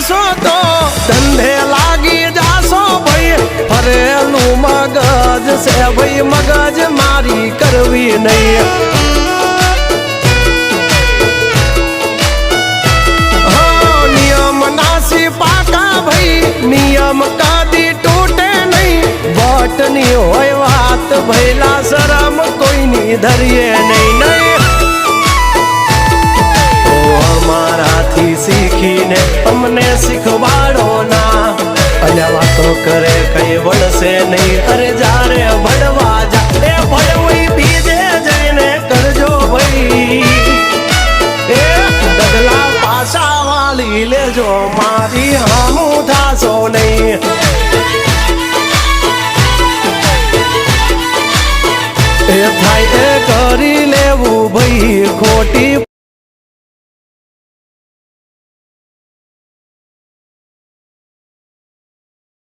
કરશો તો ધંધે લાગી જાશો ભાઈ ફરેલું મગજ છે ભાઈ મગજ મારી કરવી નહીં નિયમ નાસી પાકા ભાઈ નિયમ કદી તૂટે નહીં વટની હોય વાત ભૈલા શરમ કોઈની ધરીએ નહીં નહીં અમારાથી શીખીને અમને શીખવાડો ના અલ્યા વાતો કરે કઈ વળશે નહીં અરે જારે ભણવા જા એ ભણવી બીજે જઈને કરજો ભાઈ એ ડગલા પાછા વાળી લેજો મારી હામું થાશો નહીં